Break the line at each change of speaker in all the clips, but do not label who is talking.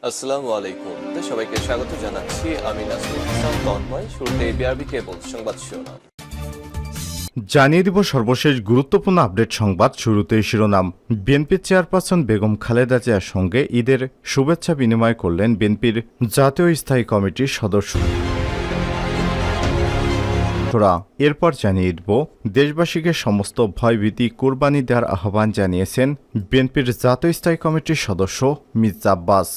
আসসালামু আলাইকুম। সবাইকে স্বাগত জানাচ্ছি। আমি নাসরুল ইসলাম তন্ময়। শুরুতে বিআরবি কেবল সংবাদ শিরোনাম
জানিয়ে দিব সর্বশেষ গুরুত্বপূর্ণ আপডেট সংবাদ। শুরুতেই শিরোনাম। বিএনপি চেয়ারপারসন বেগম খালেদা জিয়ার সঙ্গে ঈদের শুভেচ্ছা বিনিময় করলেন বিএনপির জাতীয় স্থায়ী কমিটির সদস্য। এরপর জানিয়ে দিব দেশবাসীকে সমস্ত ভয়ভীতি কুরবানি দেওয়ার আহ্বান জানিয়েছেন বিএনপির জাতীয় স্থায়ী কমিটির সদস্য মির্জা আব্বাস।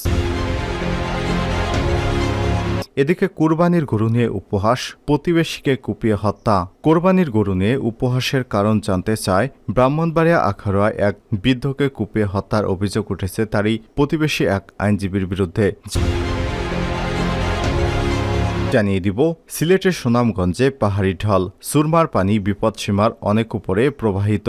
এদিকে কুরবানির গরু নিয়ে উপহাস, প্রতিবেশীকে কুপিয়ে হত্যা। কোরবানির গরু নিয়ে উপহাসের কারণ জানতে চায় ব্রাহ্মণবাড়িয়া আখাউড়া এক বৃদ্ধকে কুপিয়ে হত্যার অভিযোগ উঠেছে তারই প্রতিবেশী এক আইনজীবীর বিরুদ্ধে। জানিয়ে দিব সিলেটের সুনামগঞ্জে পাহাড়ি ঢল, সুরমার পানি বিপদসীমার অনেক উপরে প্রবাহিত।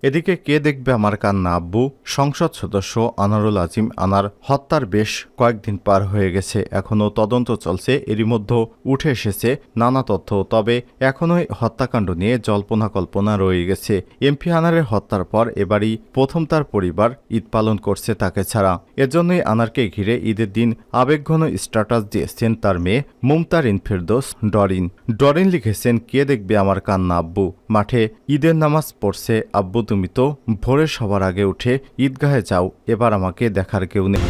এদিকে কে দেখবে আমার কান্না আব্বু। সংসদ সদস্য আনারুল আজিম আনার হত্যার বেশ কয়েকদিন পার হয়ে গেছে, এখনও তদন্ত চলছে। এরই মধ্যে উঠে এসেছে নানা তথ্য, তবে এখনও হত্যাকাণ্ড নিয়ে জল্পনা কল্পনা রয়ে গেছে। এমপি আনারের হত্যার পর এবারই প্রথম তার পরিবার ঈদ পালন করছে তাকে ছাড়া। এজন্যই আনারকে ঘিরে ঈদের দিন আবেগঘন স্ট্যাটাস দিয়েছেন তার মেয়ে মুমতারিন ফেরদৌস ডরিন। ডরিন লিখেছেন, কে দেখবে আমার কান্না আব্বু। মাঠে ঈদের নামাজ পড়ছে আব্বু, তুমি তো ভোরে সবার আগে উঠে ঈদগাহে যাও, এবার আমাকে দেখার কেউ নেই।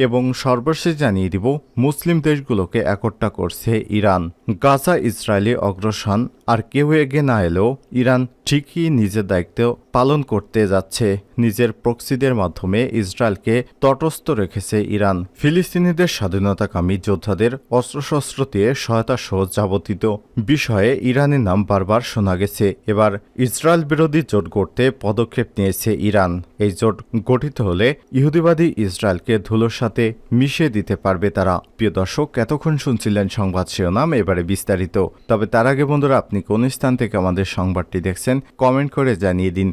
এবং সর্বশেষ জানিয়ে দিব মুসলিম দেশগুলোকে একট্টা করছে ইরান। গাজা ইসরায়েলি অগ্রসর আর কেউ এগিয়ে না এলেও ইরান ঠিকই নিজের দায়িত্ব পালন করতে যাচ্ছে। নিজের প্রক্সিদের মাধ্যমে ইসরায়েলকে তটস্থ রেখেছে ইরান। ফিলিস্তিনিদের স্বাধীনতাকামী যোদ্ধাদের অস্ত্রশস্ত্র দিয়ে সহায়তা সহ যাবতীয় বিষয়ে ইরানের নাম বারবার শোনা গেছে। এবার ইসরায়েল বিরোধী জোট গড়তে পদক্ষেপ নিয়েছে ইরান। এই জোট গঠিত হলে ইহুদিবাদী ইসরায়েলকে ধুলোর সাথে মিশিয়ে দিতে পারবে তারা। প্রিয় দর্শক, এতক্ষণ শুনছিলেন সংবাদ শিরোনাম, এবারে বিস্তারিত। তবে তার আগে বন্ধুরা, আপনি কোন স্থান থেকে আমাদের সংবাদটি দেখছেন কমেন্ট করে জানিয়ে দিন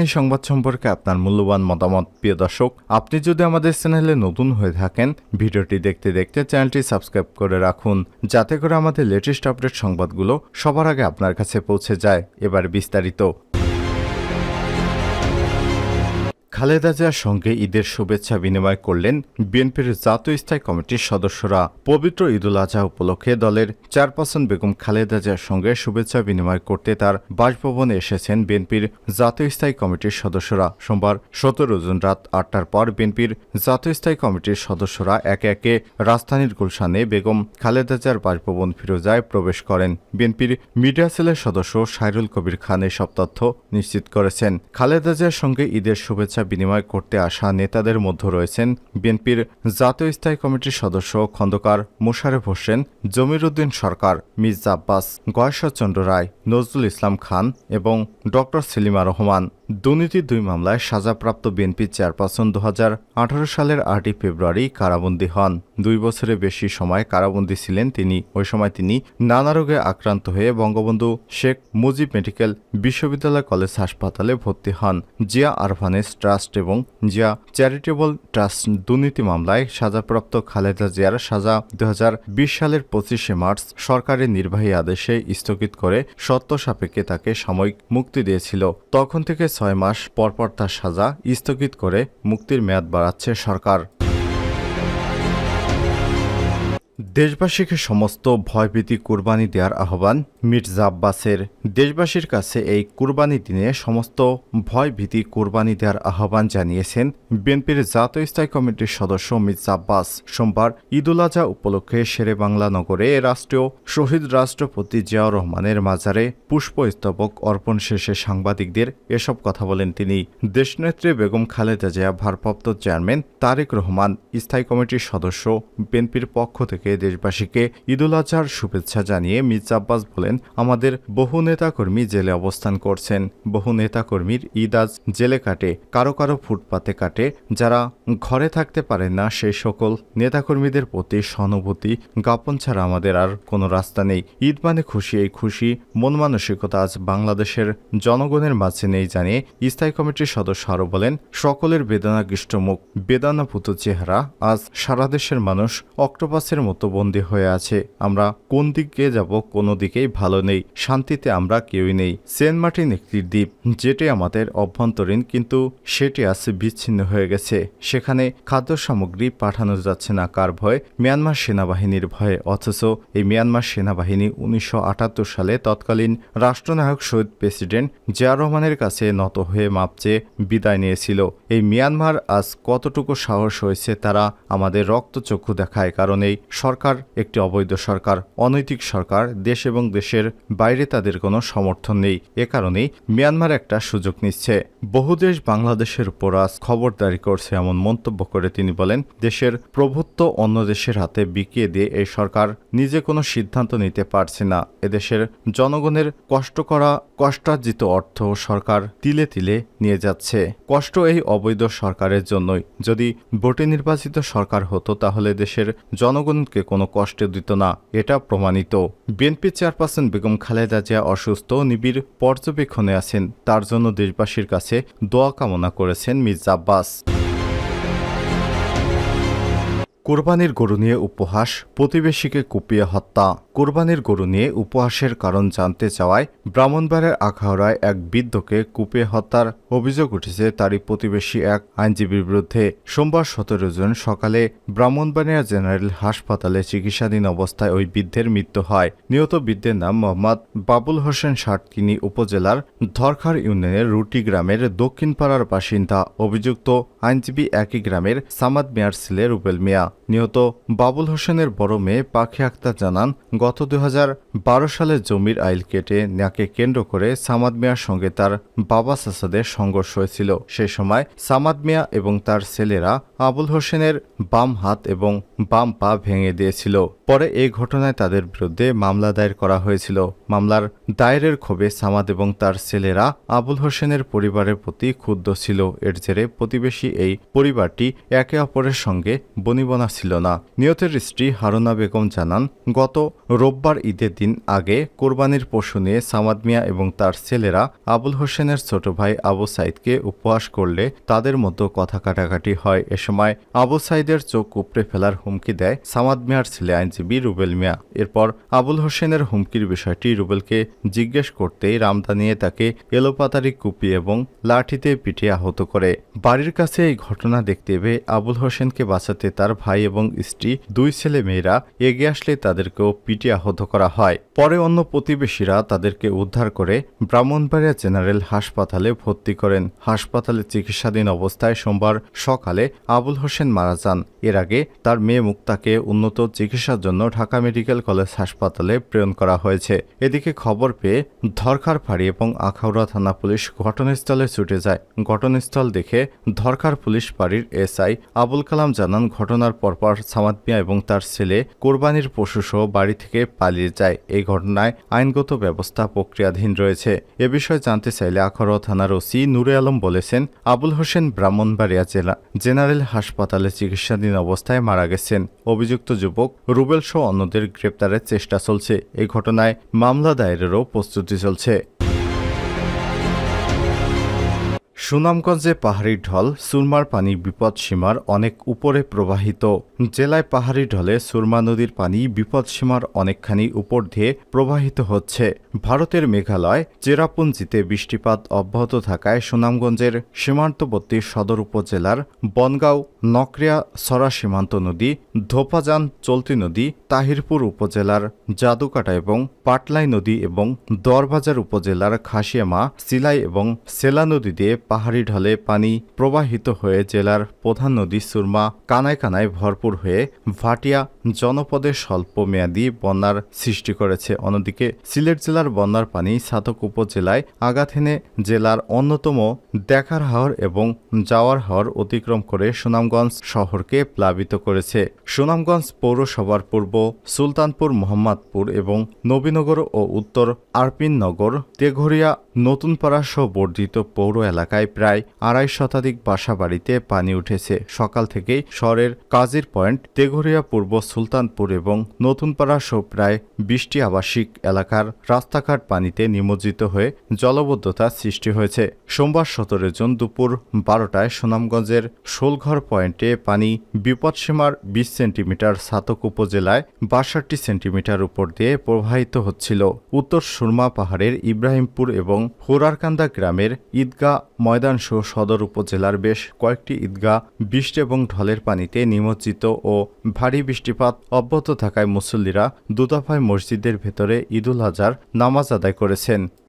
এই সংবাদ সম্পর্কে আপনার মূল্যবান মতামত। প্রিয় দর্শক, আপনি যদি আমাদের চ্যানেলে নতুন হয়ে থাকেন, ভিডিওটি দেখতে দেখতে চ্যানেলটি সাবস্ক্রাইব করে রাখুন, যাতে করে আমাদের লেটেস্ট আপডেট সংবাদগুলো সবার আগে আপনার কাছে পৌঁছে যায়। এবার বিস্তারিত। খালেদা জিয়ার সঙ্গে ঈদের শুভেচ্ছা বিনিময় করলেন বিএনপির জাতীয় স্থায়ী কমিটির সদস্যরা। পবিত্র ঈদুল আজহা উপলক্ষে দলের চেয়ারপারসন বেগম খালেদা জিয়ার সঙ্গে শুভেচ্ছা বিনিময় করতে তার বাসভবনে এসেছেন বিএনপির জাতীয় স্থায়ী কমিটির সদস্যরা। সোমবার 17 জুন রাত 8টার পর বিএনপির জাতীয় স্থায়ী কমিটির সদস্যরা একে একে রাজধানীর গুলশানে বেগম খালেদা জিয়ার বাসভবন ফিরোজায় প্রবেশ করেন। বিএনপির মিডিয়া সেলের সদস্য সাইরুল কবির খান এসব তথ্য নিশ্চিত করেছেন। খালেদা জিয়ার সঙ্গে ঈদের শুভেচ্ছা বিনিময় করতে আসা নেতাদের মধ্যে রয়েছেন বিএনপির জাতীয় স্থায়ী কমিটির সদস্য খন্দকার মোশারেফ হোসেন, জমির উদ্দিন সরকার, মির্জা আব্বাস, গয়েশ্বরচন্দ্র রায়, নজরুল ইসলাম খান এবং ড সেলিমা রহমান। দুর্নীতি 2 মামলায় সাজাপ্রাপ্ত বিএনপি চেয়ারপারসন 2018 সালের 8 ফেব্রুয়ারি কারাবন্দী হন। 2 বছরের বেশি সময় কারাবন্দী ছিলেন তিনি। ওই সময় তিনি নানা রোগে আক্রান্ত হয়ে বঙ্গবন্ধু শেখ মুজিব মেডিকেল বিশ্ববিদ্যালয় কলেজ হাসপাতালে ভর্তি হন। জিয়া আরফানেজ ট্রাস্ট এবং জিয়া চ্যারিটেবল ট্রাস্ট দুর্নীতি মামলায় সাজাপ্রাপ্ত খালেদা জিয়ার সাজা 2020 সালের 25শে মার্চ সরকারের নির্বাহী আদেশে স্থগিত করে শর্ত সাপেক্ষে তাকে সাময়িক মুক্তি দিয়েছিল। তখন থেকে 6 মাস পরপর তার সাজা স্থগিত করে মুক্তির মেয়াদ বাড়াচ্ছে সরকার। দেশবাসীকে সমস্ত ভয়ভীতি কুরবানি দেওয়ার আহ্বান মির্জা আব্বাসের। দেশবাসীর কাছে এই কুরবানি দিনে সমস্ত ভয়ভীতি কুরবানি দেওয়ার আহ্বান জানিয়েছেন বিএনপির জাতীয় স্থায়ী কমিটির সদস্য মির্জা আব্বাস। সোমবার ঈদুল আজহা উপলক্ষে শেরেবাংলা নগরে রাষ্ট্রীয় শহীদ রাষ্ট্রপতি জিয়াউর রহমানের মাজারে পুষ্পস্তবক অর্পণ শেষে সাংবাদিকদের এসব কথা বলেন তিনি। দেশনেত্রী বেগম খালেদা জিয়া, ভারপ্রাপ্ত চেয়ারম্যান তারেক রহমান, স্থায়ী কমিটির সদস্য বিএনপির পক্ষ থেকে দেশবাসীকে ঈদুল আজহার শুভেচ্ছা জানিয়ে মির্জা আব্বাস বলেন, আমাদের বহু নেতাকর্মী জেলে অবস্থান করছেন। বহু নেতাকর্মীর ঈদ আজ জেলে কাটে, কারো কারো ফুটপাতে কাটে। যারা ঘরে থাকতে পারেন না, সেই সকল নেতাকর্মীদের প্রতি সহানুভূতি জ্ঞাপন ছাড়া আমাদের আর কোনো রাস্তা নেই। ঈদ মানে খুশি, এই খুশি মন মানসিকতা আজ বাংলাদেশের জনগণের মাঝে নেই জানিয়ে স্থায়ী কমিটির সদস্য আরও বলেন, সকলের বেদনাগ্রস্ত মুখ, বেদনাভূত চেহারা আজ সারা দেশের মানুষ অক্টোপাসের মতো পতবন্দী হয়ে আছে। আমরা কোন দিকে যাব, কোনো দিকেই ভালো নেই, শান্তিতে আমরা কেউই নেই। সেন্ট মার্টিন একটি দ্বীপ, যেটি আমাদের অভ্যন্তরীণ, কিন্তু সেটি আজ বিচ্ছিন্ন হয়ে গেছে। সেখানে খাদ্য সামগ্রী পাঠানো যাচ্ছে না কার ভয়ে? মিয়ানমার সেনাবাহিনীর ভয়ে। অথচ এই মিয়ানমার সেনাবাহিনী 1978 সালে তৎকালীন রাষ্ট্রনায়ক শহীদ প্রেসিডেন্ট জিয়া রহমানের কাছে নত হয়ে মাপ চেয়ে বিদায় নিয়েছিল। এই মিয়ানমার আজ কতটুকু সাহস হয়েছে তারা আমাদের রক্তচক্ষু দেখায়, কারণ এই সরকার একটি অবৈধ সরকার, অনৈতিক সরকার। দেশ এবং দেশের বাইরে তাদের কোনো সমর্থন নেই। এ কারণেই মিয়ানমার একটা সুযোগ নিচ্ছে। বহু দেশ বাংলাদেশের উপর আজ খবরদারি করছে এমন মন্তব্য করে তিনি বলেন, দেশের প্রভুত্ব অন্য দেশের হাতে বিকিয়ে দিয়ে এই সরকার নিজে কোনো সিদ্ধান্ত নিতে পারছে না। এদেশের জনগণের কষ্টার্জিত অর্থ সরকার তিলে তিলে নিয়ে যাচ্ছে। কষ্ট এই অবৈধ সরকারের জন্যই। যদি ভোটে নির্বাচিত সরকার হতো তাহলে দেশের জনগণকে কোনো কষ্ট দিত না, এটা প্রমাণিত। বিএনপি চেয়ারপারসন বেগম খালেদা জিয়া অসুস্থ, নিবিড় পর্যবেক্ষণে আছেন। তার জন্য দেশবাসীর কাছে দোয়া কামনা করেছেন মির্জা আব্বাস। কোরবানির গরু নিয়ে উপহাস, প্রতিবেশীকে কুপিয়ে হত্যা। কোরবানির গরু নিয়ে উপহাসের কারণ জানতে চাওয়ায় ব্রাহ্মণবাড়িয়ার আখাউড়ায় এক বৃদ্ধকে কুপিয়ে হত্যার অভিযোগ উঠেছে তারই প্রতিবেশী এক আইনজীবীর বিরুদ্ধে। সোমবার 17 জুন সকালে ব্রাহ্মণবাড়িয়া জেনারেল হাসপাতালে চিকিৎসাধীন অবস্থায় ওই বৃদ্ধের মৃত্যু হয়। নিহত বৃদ্ধের নাম মোহাম্মদ বাবুল হোসেন, সাতকিনি উপজেলার ধরখার ইউনিয়নের রুটি গ্রামের দক্ষিণ পাড়ার বাসিন্দা। অভিযুক্ত আইনজীবী একই গ্রামের সামাদ মিয়ার ছেলে রুবেল মিয়া। নিহত বাবুল হোসেনের বড় মেয়ে পাখি আক্তার জানান, গত 2012 সালে জমির আইল কেটে নেয়াকে কেন্দ্র করে সামাদ মিয়ার সঙ্গে তার বাবা চাচাদের সংঘর্ষ হয়েছিল। সেই সময় সামাদ মিয়া এবং তার ছেলেরা আবুল হোসেনের বাম হাত এবং বাম পা ভেঙে দিয়েছিল। পরে এই ঘটনায় তাদের বিরুদ্ধে মামলা দায়ের করা হয়েছিল। মামলার দায়েরের ক্ষোভে সামাদ এবং তার ছেলেরা আবুল হোসেনের পরিবারের প্রতি ক্ষুব্ধ ছিল। এর জেরে প্রতিবেশী এই পরিবারটি একে অপরের সঙ্গে বনিবনা ছিল না। নিহতের স্ত্রী হারুনা বেগম জানান, গত রোববার ঈদের দিন আগে কোরবানির পশু নিয়ে সামাদ মিয়া এবং তার ছেলেরা আবুল হোসেনের ছোট ভাই আবু সাইদকে উপহাস করলে তাদের মধ্যে কথা কাটাকাটি হয়। এ সময় আবু সাইদের চোখ উপড়ে ফেলার হুমকি দেয় সামাদ মিয়ার ছেলে আইনজীবী রুবেল মিয়া। এরপর আবুল হোসেনের হুমকির বিষয়টি রুবেলকে জিজ্ঞেস করতেই রামদা নিয়ে তাকে এলোপাতাড়ি কুপিয়ে এবং লাঠিতে পিটিয়ে আহত করে। বাড়ির কাছে এই ঘটনা দেখতে পেয়ে আবুল হোসেনকে বাঁচাতে তার ভাই এবং স্ত্রী, দুই ছেলে মেয়েরা এগিয়ে আসলে তাদেরকেও পিটিয়ে আহত করা হয়। পরে অন্য প্রতিবেশীরা তাদেরকে উদ্ধার করে ব্রাহ্মণবাড়িয়া জেনারেল হাসপাতালে ভর্তি করেন। হাসপাতালে চিকিৎসাধীন অবস্থায় সোমবার সকালে আবুল হোসেন মারা যান। এর আগে তার মেয়ে মুক্তাকে উন্নত চিকিৎসার জন্য ঢাকা মেডিকেল কলেজ হাসপাতালে প্রেরণ করা হয়েছে। এদিকে খবর পেয়ে ধরখার ফাঁড়ি এবং আখাউড়া থানা পুলিশ ঘটনাস্থলে ছুটে যায়। ঘটনাস্থল দেখে ধরখার পুলিশ ফাঁড়ির এসআই আবুল কালাম জানান, ঘটনার পরপর সামাদ মিয়া এবং তার ছেলে কোরবানির পশুসহ বাড়ি থেকে পালিয়ে যায়। এই ঘটনায় আইনগত ব্যবস্থা প্রক্রিয়াধীন রয়েছে। এ বিষয়ে জানতে চাইলে আখাউড়া থানার ওসি নূরে আলম বলেছেন, আবুল হোসেন ব্রাহ্মণবাড়িয়া জেনারেল হাসপাতালে চিকিৎসাধীন অবস্থায় মারা গেছেন। অভিযুক্ত যুবক রুবেল সহ অন্যদের গ্রেপ্তারের চেষ্টা চলছে। এই ঘটনায় মামলা দায়েরেরও প্রস্তুতি চলছে। সুনামগঞ্জে পাহাড়ি ঢল, সুরমার পানি বিপদসীমার অনেক উপরে প্রবাহিত। জেলায় পাহাড়ি ঢলে সুরমা নদীর পানি বিপদসীমার অনেকখানি উপর দিয়ে প্রবাহিত হচ্ছে। ভারতের মেঘালয় চেরাপুঞ্জিতে বৃষ্টিপাত অব্যাহত থাকায় সুনামগঞ্জের সীমান্তবর্তী সদর উপজেলার বনগাঁও, নকরিয়া সরা সীমান্ত নদী, ধোপাজান চলতি নদী, তাহিরপুর উপজেলার জাদুকাটা এবং পাটলাই নদী এবং দরবাজার উপজেলার খাসিয়ামা, সিলাই এবং সেলা নদী দিয়ে পাহাড়ি ঢলে পানি প্রবাহিত হয়ে জেলার প্রধান নদী সুরমা কানায় কানায় ভরপুর হয়ে ভাটিয়া জনপদে স্বল্প মেয়াদী বন্যার সৃষ্টি করেছে। অন্যদিকে সিলেট জেলার বন্যার পানি ছাতক উপজেলায় আঘাত হেনে জেলার অন্যতম দেখার হাওর এবং যাওয়ার হাওর অতিক্রম করে সুনামগঞ্জ শহরকে প্লাবিত করেছে। সুনামগঞ্জ পৌরসভার পূর্ব সুলতানপুর, মোহাম্মদপুর এবং নবীনগর ও উত্তর আরপিননগর, তেঘরিয়া, নতুনপাড়া সহ বর্ধিত পৌর এলাকায় জেলায় প্রায় 2.5 শতাধিক বাসাবাড়িতে পানি উঠেছে। সকাল থেকেই শহরের কাজির পয়েন্ট, তেঘরিয়া পূর্ব, সুলতানপুর এবং নতুনপাড়া সহ প্রায় 20টি আবাসিক এলাকার রাস্তাঘাট পানিতে নিমজ্জিত হয়ে জলবদ্ধতা সৃষ্টি হয়েছে। সোমবার 17 জুন দুপুর 12টায় সুনামগঞ্জের শোলঘর পয়েন্টে পানি বিপদসীমার 20 সেন্টিমিটার, ছাতক উপজেলায় 62 সেন্টিমিটার উপর দিয়ে প্রবাহিত হচ্ছিল। উত্তর সুরমা পাহাড়ের ইব্রাহিমপুর এবং হুরারকান্দা গ্রামের ঈদগাহ ময়দানসহ সদর উপজেলার বেশ কয়েকটি ঈদগাহ বৃষ্টি এবং ঢলের পানিতে নিমজ্জিত ও ভারী বৃষ্টিপাত অব্যাহত থাকায় মুসল্লিরা দুদফায় মসজিদের ভেতরে ঈদুল আজহার নামাজ আদায় করেছেন।